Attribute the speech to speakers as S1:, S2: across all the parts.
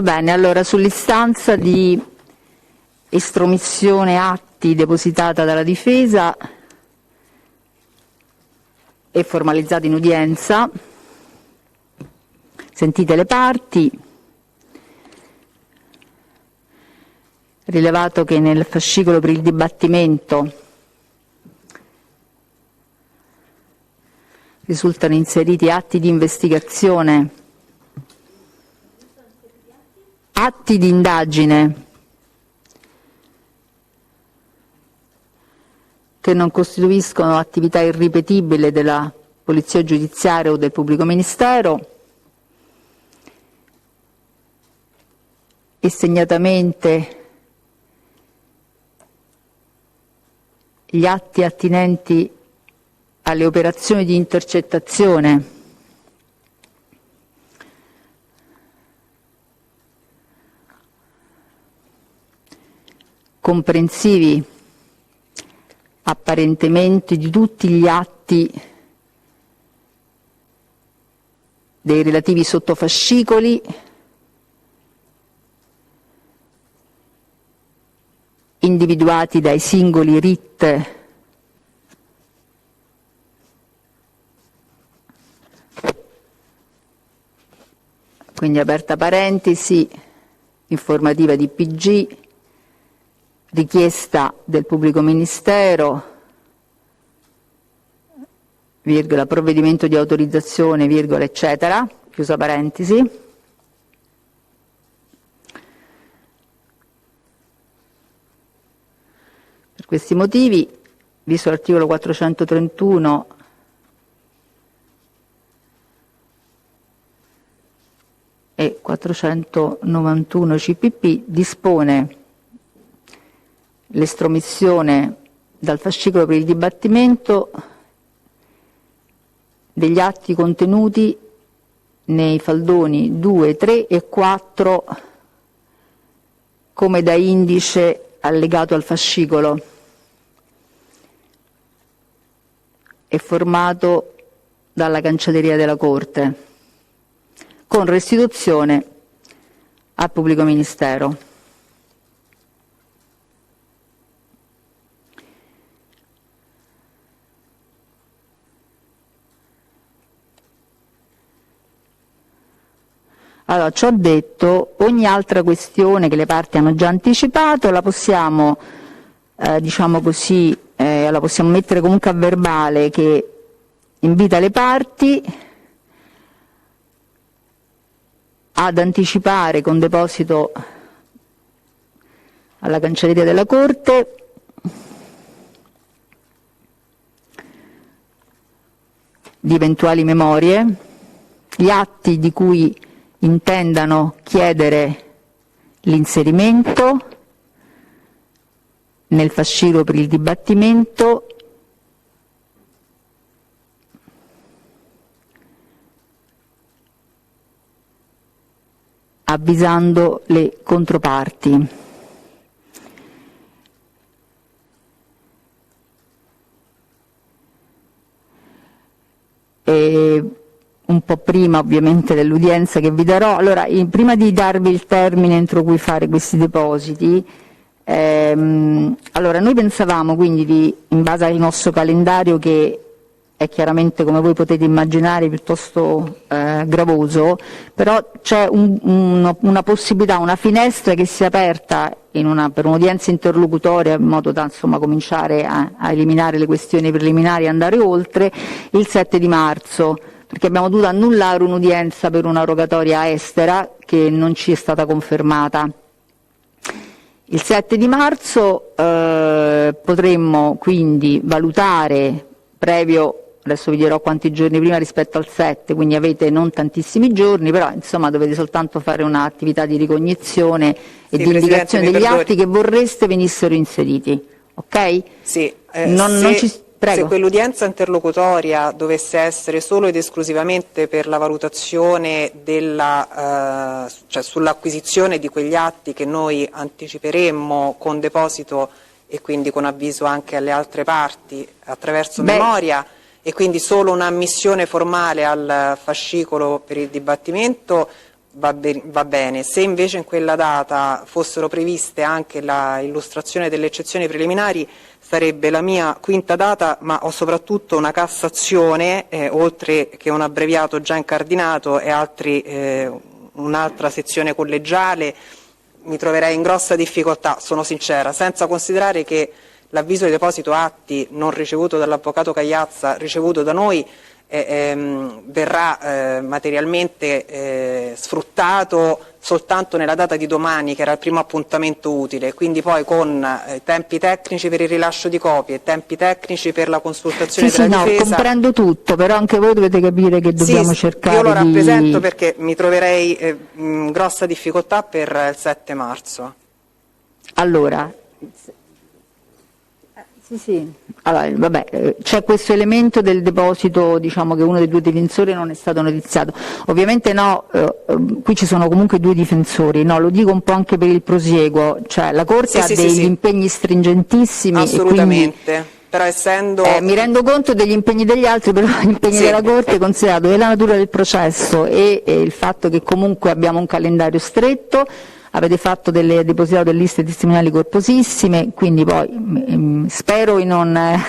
S1: Va bene, allora sull'istanza di estromissione atti depositata dalla difesa e formalizzata in udienza, sentite le parti, rilevato che nel fascicolo per il dibattimento risultano inseriti atti di investigazione, atti di indagine che non costituiscono attività irripetibile della Polizia Giudiziaria o del Pubblico Ministero e segnatamente gli atti attinenti alle operazioni di intercettazione comprensivi apparentemente di tutti gli atti dei relativi sottofascicoli individuati dai singoli RIT quindi aperta parentesi, informativa di PG, richiesta del Pubblico Ministero, virgola, provvedimento di autorizzazione, virgola, eccetera, chiusa parentesi. Per questi motivi, visto l'articolo 431 e 491 CPP, dispone l'estromissione dal fascicolo per il dibattimento degli atti contenuti nei faldoni 2, 3 e 4 come da indice allegato al fascicolo e formato dalla cancelleria della Corte, con restituzione al Pubblico Ministero. Allora, ciò detto, ogni altra questione che le parti hanno già anticipato la possiamo, diciamo così, la possiamo mettere comunque a verbale, che invita le parti ad anticipare con deposito alla cancelleria della Corte di eventuali memorie, gli atti di cui intendano chiedere l'inserimento nel fascicolo per il dibattimento avvisando le controparti. Un po' prima ovviamente dell'udienza che vi darò. Allora, prima di darvi il termine entro cui fare questi depositi, allora noi pensavamo quindi in base al nostro calendario, che è chiaramente, come voi potete immaginare, piuttosto gravoso, però c'è una possibilità, una finestra che si è aperta per un'udienza interlocutoria, in modo da insomma cominciare a eliminare le questioni preliminari e andare oltre, il 7 di marzo, perché abbiamo dovuto annullare un'udienza per una rogatoria estera che non ci è stata confermata. Il 7 di marzo potremmo quindi valutare, previo, adesso vi dirò quanti giorni prima rispetto al 7, quindi avete non tantissimi giorni, però insomma dovete soltanto fare un'attività di ricognizione e di indicazione degli atti che vorreste venissero inseriti, ok?
S2: Sì,
S1: Prego.
S2: Se quell'udienza interlocutoria dovesse essere solo ed esclusivamente per la valutazione cioè sull'acquisizione di quegli atti che noi anticiperemmo con deposito e quindi con avviso anche alle altre parti attraverso memoria, e quindi solo un'ammissione formale al fascicolo per il dibattimento, va bene. Se invece in quella data fossero previste anche la illustrazione delle eccezioni preliminari, sarebbe la mia quinta data, ma ho soprattutto una Cassazione, oltre che un abbreviato già incardinato e un'altra sezione collegiale. Mi troverei in grossa difficoltà, sono sincera, senza considerare che l'avviso di deposito atti non ricevuto dall'avvocato Cagliazza, ricevuto da noi, verrà materialmente sfruttato soltanto nella data di domani, che era il primo appuntamento utile, quindi poi con tempi tecnici per il rilascio di copie, tempi tecnici per la consultazione
S1: Sì,
S2: della difesa.
S1: comprendo tutto, però anche voi dovete capire che dobbiamo cercare
S2: io lo rappresento
S1: di...
S2: perché mi troverei in grossa difficoltà per il 7 marzo.
S1: Allora, sì. Allora, vabbè, c'è questo elemento del deposito, diciamo che uno dei due difensori non è stato notiziato. Ovviamente no, qui ci sono comunque due difensori, no, lo dico un po' anche per il prosieguo, cioè la Corte ha degli impegni stringentissimi.
S2: Assolutamente.
S1: E quindi,
S2: però essendo...
S1: mi rendo conto degli impegni degli altri, però gli impegni della Corte, considerato la natura del processo e il fatto che comunque abbiamo un calendario stretto, avete depositato delle liste testimoniali corposissime, quindi poi spero in un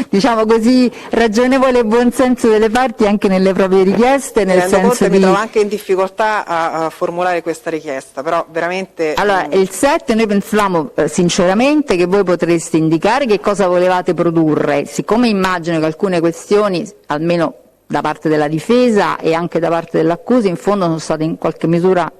S1: diciamo così ragionevole buonsenso delle parti anche nelle proprie richieste, nel senso
S2: mi trovo anche in difficoltà a formulare questa richiesta, però veramente...
S1: Allora, il 7 noi pensavamo sinceramente che voi potreste indicare che cosa volevate produrre, siccome immagino che alcune questioni, almeno da parte della difesa e anche da parte dell'accusa, in fondo sono state in qualche misura,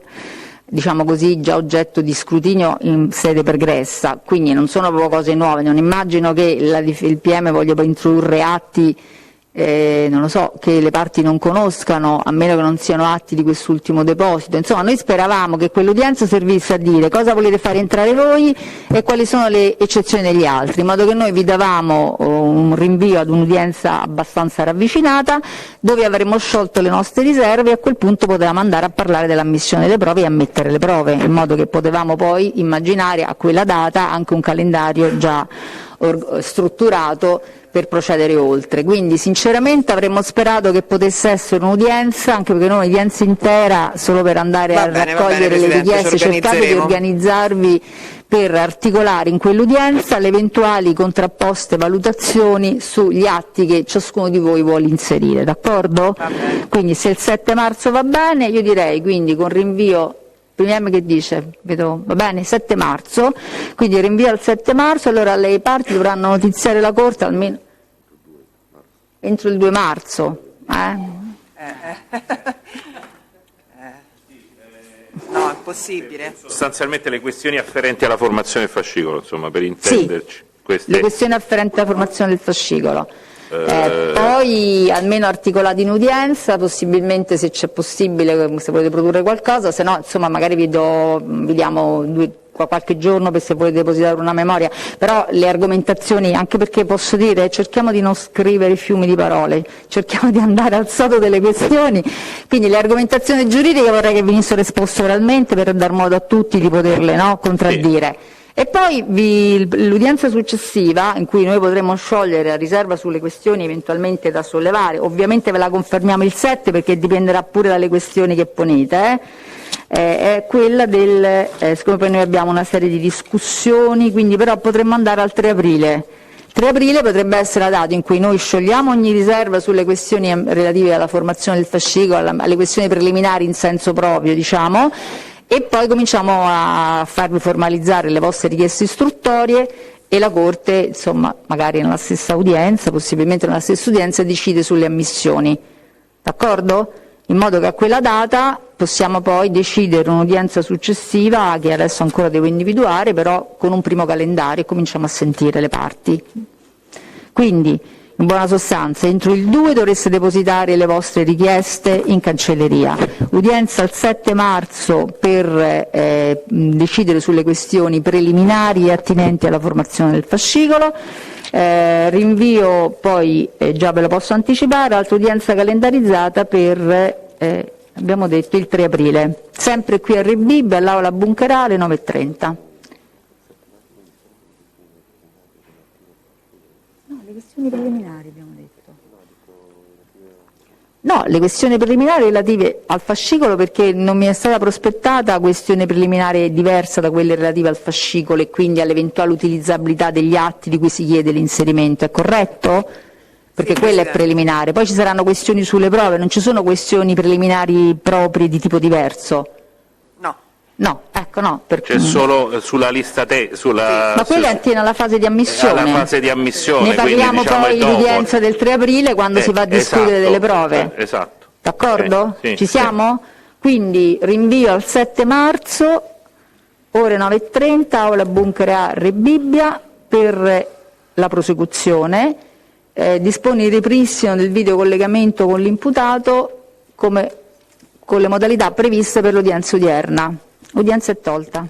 S1: diciamo così, già oggetto di scrutinio in sede pregressa, quindi non sono proprio cose nuove, non immagino che il PM voglia poi introdurre atti, non lo so, che le parti non conoscano, a meno che non siano atti di quest'ultimo deposito. Insomma, noi speravamo che quell'udienza servisse a dire cosa volete fare entrare voi e quali sono le eccezioni degli altri, in modo che noi vi davamo un rinvio ad un'udienza abbastanza ravvicinata, dove avremmo sciolto le nostre riserve e a quel punto potevamo andare a parlare dell'ammissione delle prove e ammettere le prove, in modo che potevamo poi immaginare a quella data anche un calendario già strutturato per procedere oltre. Quindi sinceramente avremmo sperato che potesse essere un'udienza, anche perché noi un'udienza intera solo per andare a raccogliere le richieste, cercate di organizzarvi per articolare in quell'udienza le eventuali contrapposte valutazioni sugli atti che ciascuno di voi vuole inserire, d'accordo? Quindi se il 7 marzo va bene, io direi quindi con rinvio. PM che dice? Vedo, va bene, 7 marzo, quindi rinvia al 7 marzo, allora le parti dovranno notiziare la Corte almeno entro il 2 marzo.
S2: No, è possibile.
S3: Sostanzialmente le questioni afferenti alla formazione del fascicolo, insomma, per intenderci.
S1: Sì, le questioni afferenti alla formazione del fascicolo. Poi almeno articolati in udienza, possibilmente se c'è possibile, se volete produrre qualcosa, se no insomma magari vi diamo qualche giorno per se volete depositare una memoria, però le argomentazioni, anche perché posso dire, cerchiamo di non scrivere fiumi di parole, cerchiamo di andare al sodo delle questioni, quindi le argomentazioni giuridiche vorrei che venissero esposte oralmente per dar modo a tutti di poterle contraddire. E poi l'udienza successiva, in cui noi potremo sciogliere la riserva sulle questioni eventualmente da sollevare, ovviamente ve la confermiamo il 7 perché dipenderà pure dalle questioni che ponete, è quella siccome poi noi abbiamo una serie di discussioni, quindi però potremmo andare al 3 aprile. 3 aprile potrebbe essere la data in cui noi sciogliamo ogni riserva sulle questioni relative alla formazione del fascicolo, alle questioni preliminari in senso proprio, diciamo, e poi cominciamo a farvi formalizzare le vostre richieste istruttorie e la Corte, insomma, magari nella stessa udienza, possibilmente nella stessa udienza, decide sulle ammissioni. D'accordo? In modo che a quella data possiamo poi decidere un'udienza successiva, che adesso ancora devo individuare, però con un primo calendario e cominciamo a sentire le parti. Quindi, in buona sostanza, entro il 2 dovreste depositare le vostre richieste in cancelleria. Udienza il 7 marzo per decidere sulle questioni preliminari e attinenti alla formazione del fascicolo. Rinvio poi, già ve lo posso anticipare, altra udienza calendarizzata per, abbiamo detto, il 3 aprile. Sempre qui a Rebibbia, all'Aula Bunkerale, 9:30. Le questioni preliminari abbiamo detto. No, le questioni preliminari relative al fascicolo, perché non mi è stata prospettata questione preliminare diversa da quelle relative al fascicolo e quindi all'eventuale utilizzabilità degli atti di cui si chiede l'inserimento, è corretto? Perché
S2: Sì,
S1: quella è
S2: Presidente.
S1: preliminare, poi ci saranno questioni sulle prove, non ci sono questioni preliminari proprie di tipo diverso?
S2: No.
S1: No, ecco no.
S3: C'è solo sulla lista sulla...
S1: Ma quella attiene alla fase di ammissione.
S3: alla fase di ammissione,
S1: Ne parliamo
S3: quindi, diciamo,
S1: poi
S3: è dopo.
S1: l'udienza del 3 aprile quando si va a discutere
S3: esatto,
S1: delle prove.
S3: esatto.
S1: D'accordo?
S3: Sì,
S1: Ci
S3: sì.
S1: siamo? Quindi rinvio al 7 marzo, ore 9:30, aula Bunker A Rebibbia, per la prosecuzione. Dispone il ripristino del videocollegamento con l'imputato con le modalità previste per l'udienza odierna. Udienza è tolta.